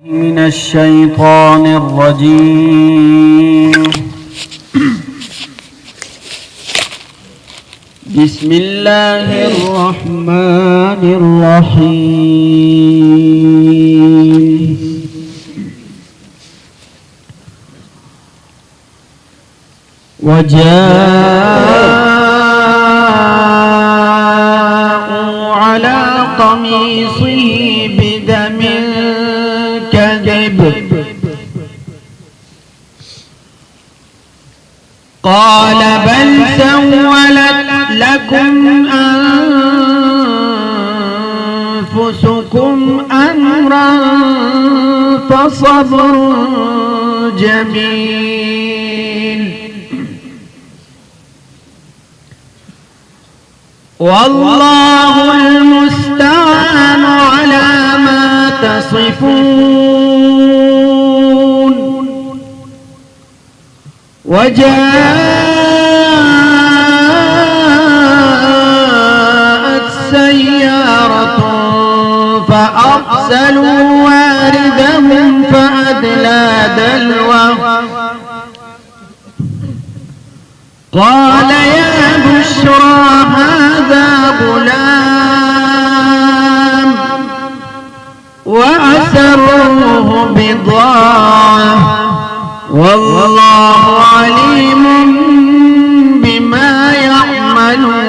من الشيطان الرجيم. بسم الله الرحمن الرحيم. وجاءوا على قميصه بدم كذب قال بل سولت لكم أنفسكم أمرا فصبر جميل والله المستعان على ما تصفون. وجاءت سيارة فأرسلوا واردهم فأدلى دلوه قال يا بشرى هذا غلام وأسروه بضاعة والله عليم بما يعملون.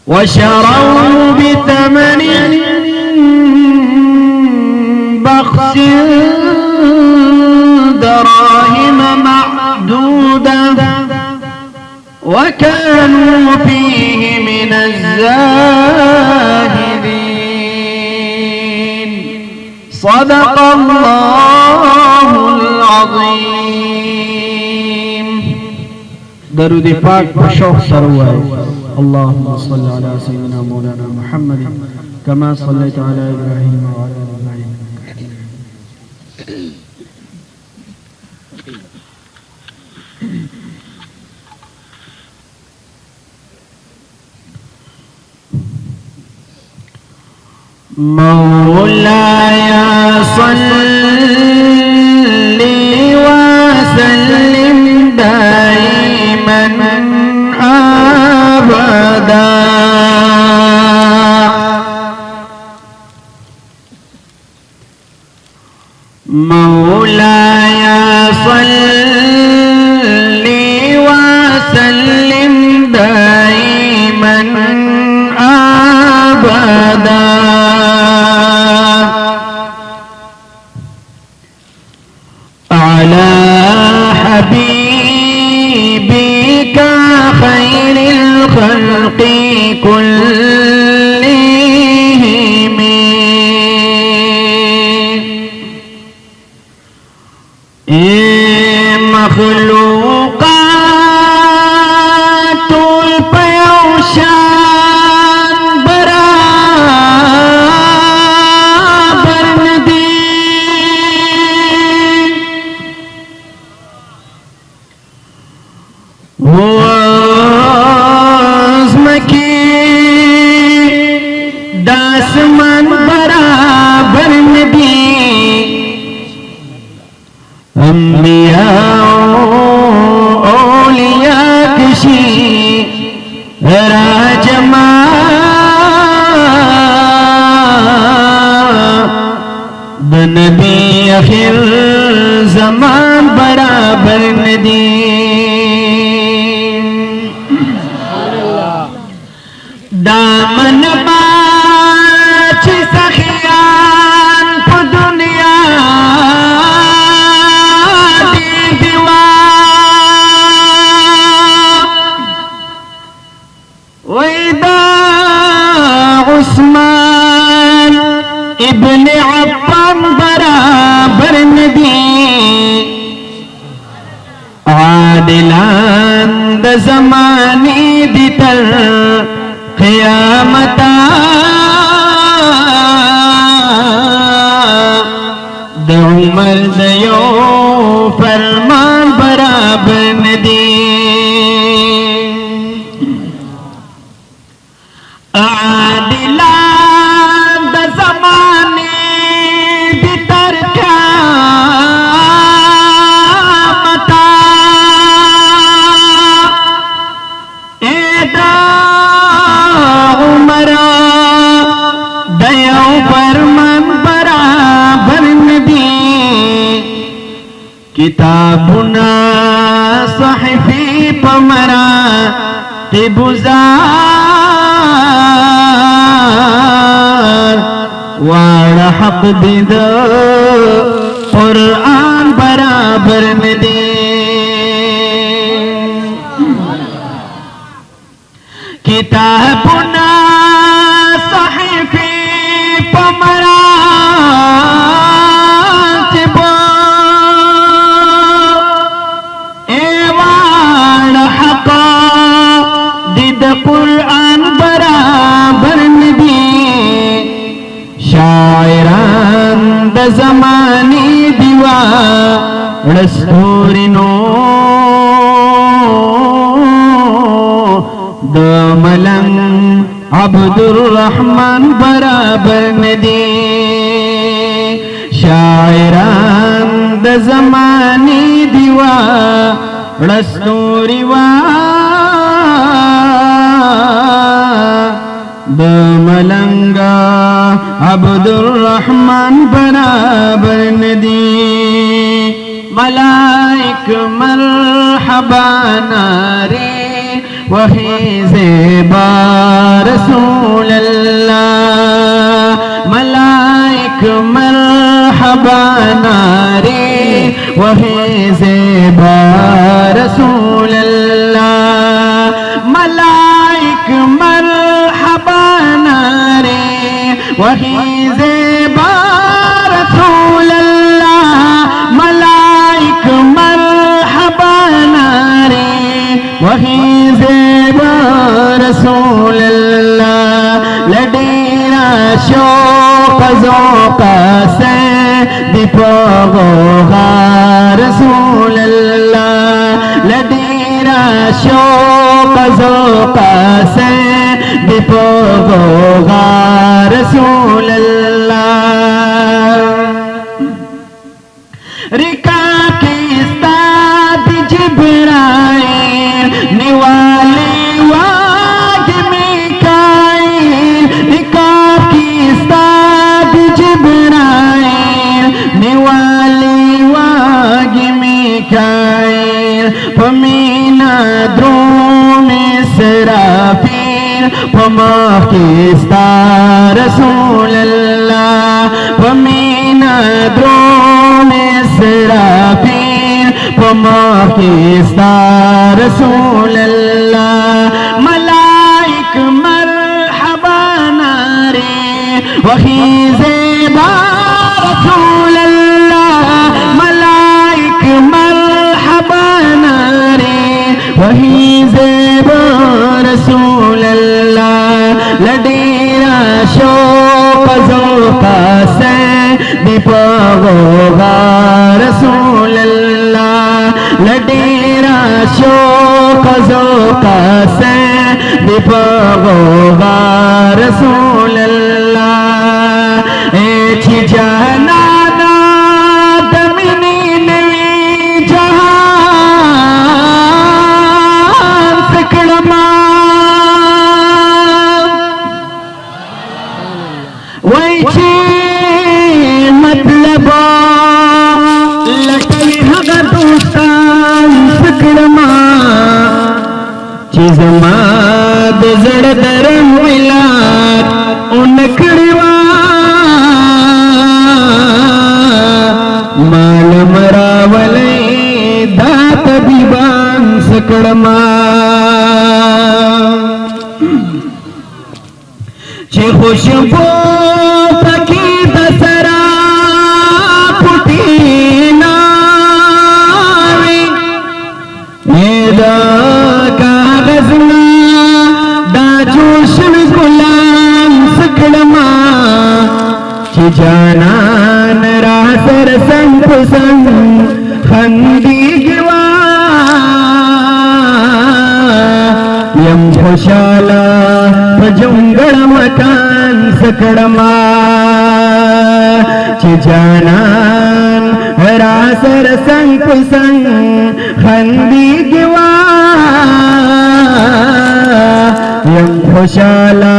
وشروه بثمن بخس دراهم معدودة وكانوا فيه من الزاهدين. صدق الله العظيم. درود پاک بشوق سروائے. اللهم صل على سيدنا مولانا محمد كما صليت على إبراهيم وعلى آل إبراهيم. مولاي صل وسلم دائما أبدا مولاي صل وسلم دائما أبدا على حبيبك خير الخلق كلهم مخلوقات البيوشان برابر ندي وازمكي داسمان برابر ندي انبیاء اولیاء کشی راجما بنبی اخر زمان برابر ندی دامن باچ سخیان پا دنیا عثمان ابن عفان برابر ندی عادلان د زمانی دی تر قیامتا د عمر دیو فرمان برابر ندی عادلان د वाड़ा हक दीद कुरान बराबर में दे किताबुना सहीफी पमरा कुरान बराबर नदी शायरान द ज़मानी दीवा रस्तूरिनो द मलंग अब्दुल रहमान बराबर नदी शायरान द ज़मानी दीवा रस्तूरिवा द मलंगा अब्दुल रहमान बराबर नदी मलाइक मरहबा नारे वही ज़ेबा रसूल अल्लाह मलाइक मरहबा नारे वही ज़ेबा रसूल अल्लाह मलाइक मरहबा नारे वही ज़ेबा रसूल अल्लाह मलाइक मरहबा नारे वही ज़ेबा रसूल अल्लाह लडेरा शौक़ ज़ौक़ से दीपगोगा रसूल अल्लाह लडेरा शौक़ ज़ौक़ से दीपगोगा रसूल अल्लाह रिका के उस्ताद जिब्राइल निवाले वाग मिकाईल रिका के उस्ताद जिब्राइल निवाले वाग मिकाईल फमीना द्रोम इसराफील फमा किस्ता रसूल अल्लाह फमीना द्रोम इसराफील फमा किस्ता रसूल अल्लाह मलाइक मरहबा नारे वही ज़ेबा रसूल अल्लाह मलाइक मरहबा नारे वही ज़ेबा रसूल अल्लाह लडेरा शौक़ ज़ौक़ से दीपगोगा रसूल अल्लाह लडेरा शौक़ ज़ौक़ से दीपगोगा रसूल अल्लाह ऐछि जहानाना दमिनी नवी जहान सकड़मा वैछी मतलब लटई हगा दोस्तान सकड़मा चीज़मा दजड़ दरम मिलात उनकड़वा माल मरावले दात दीवान सकड़मा चे खुशबू तकी दसरा पुटीना मेरा कागज़ना दाजूश गुलाम सकड़मा चे जानान रासर संग संग खंदी गिवा यम खुशाला पजुंगड़ मकान सकड़मा चे जानान रासर संग संग खंदी गिवा यम खुशाला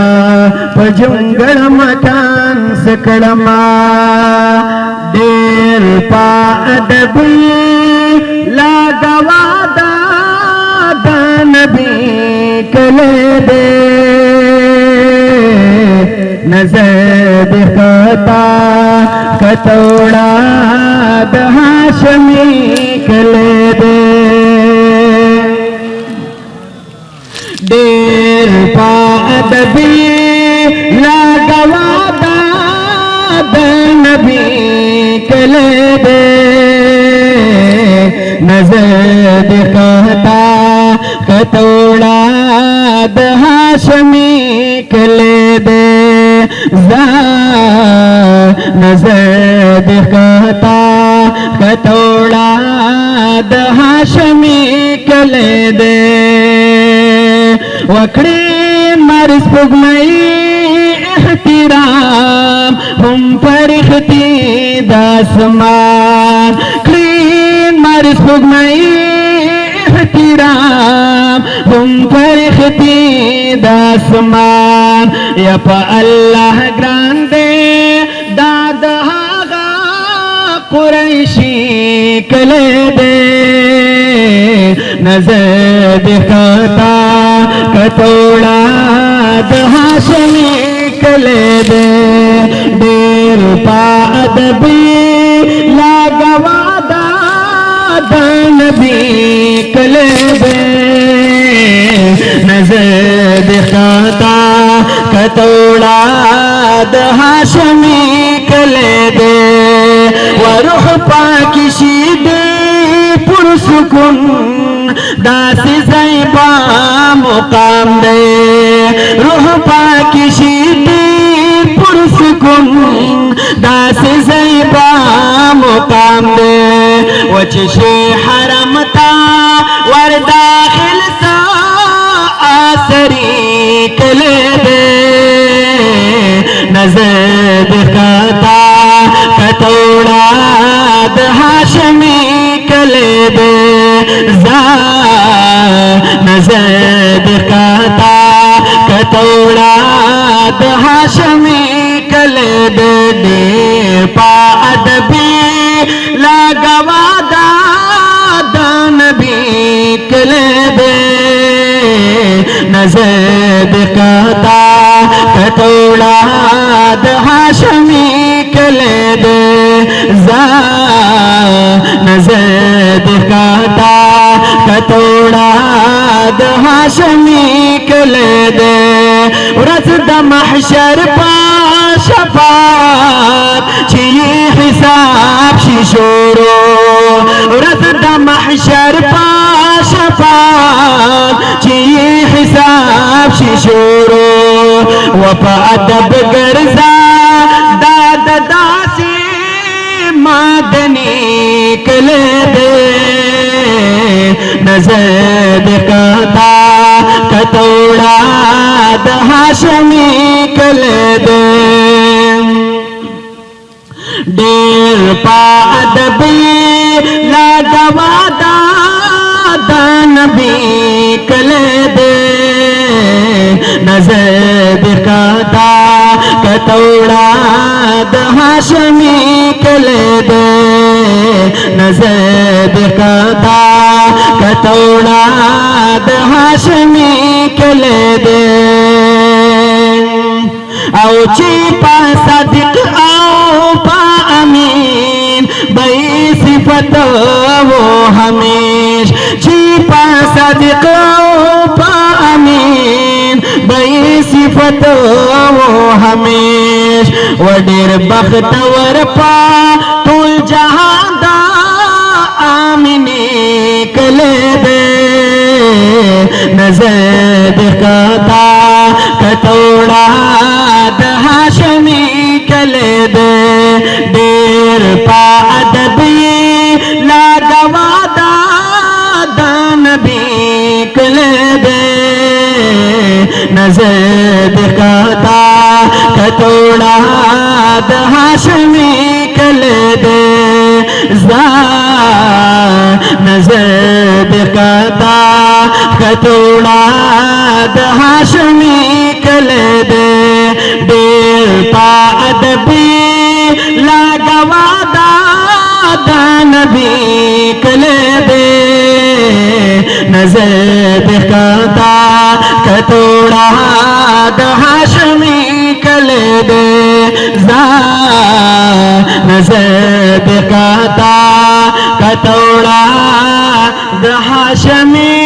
पजुंगड़ मकान सकड़मा देर पा अदबी लागवादा दानबी कले दे नजर दिखता कतौड़ा हाशमी कले दे डेर पादबी लागवादा नबी कले दे नजर दिखता कतौड़ा हाशमी कले दे नजर दिखता कतौड़ा हाशमी कले दे वखड़े मर्ज पुगमई एहतिराम हम परखती दासमान क्लीन मर्ज पुगमई एहतिराम हम परखती दासमान यप अल्लाह ग्रांदे दादहागा कुरैशी कले दे नजर दिखता कतौड़ा हाशमी कले दे डेर पादबी लागवादा नबी कले दे नजर दिखता कतौड़ा हाशमी कले दे वरुह पाकी शीदे पुरसुकुन दासी ज़ैबा मुकाम दे रूह पाकी शीदी पुरसुकुन दासी ज़ैबा मुकाम दे वचशे हरमता वर दाखिल सा आसरी कले दे नजर दिखता कतौड़ा हाशमी कले दे नजर दिखता कतौड़ा हाशमी कले दे डेर पादबी लागवादा नबी कले दे नजर दिखता कतौड़ा हाशमी कले दे नजर दिखता कतौड़ा हाशमी कले दे रसद महशर पा शफात छिये हिसाब शिशोरो रसद महशर पा शफात छिये हिसाब शिशोरो वफा अदब गर्जा दाद दासी मादनी कले दे नजर दिखता कतौड़ा हाशमी कले दे डेर पादबी लागवादा नबी कले दे नजर दिखता कतौड़ा हाशमी कले दे नजर दिखता कतौड़ा हाशमी कले दे आओ चीपा सदिक आओ पा अमीन बई सिफत वो हमेश चीपा सदिक आओ पा अमीन बई सिफत वो हमेश वडीर बख्तवर पा तुल जहादा आमिनी कले दे नजर दिखता कतौड़ा हाशमी कले दे डेर पादबी लागवादा नबी कले दे नजर दिखता कतौड़ा हाशमी कले दे नजर दिखता कतौड़ा हाशमी कले दे डेर पादबी लागवादा नबी कले दे नजर दिखता कतौड़ा हाशमी गले दे नजर कता कतौड़ा हाशमी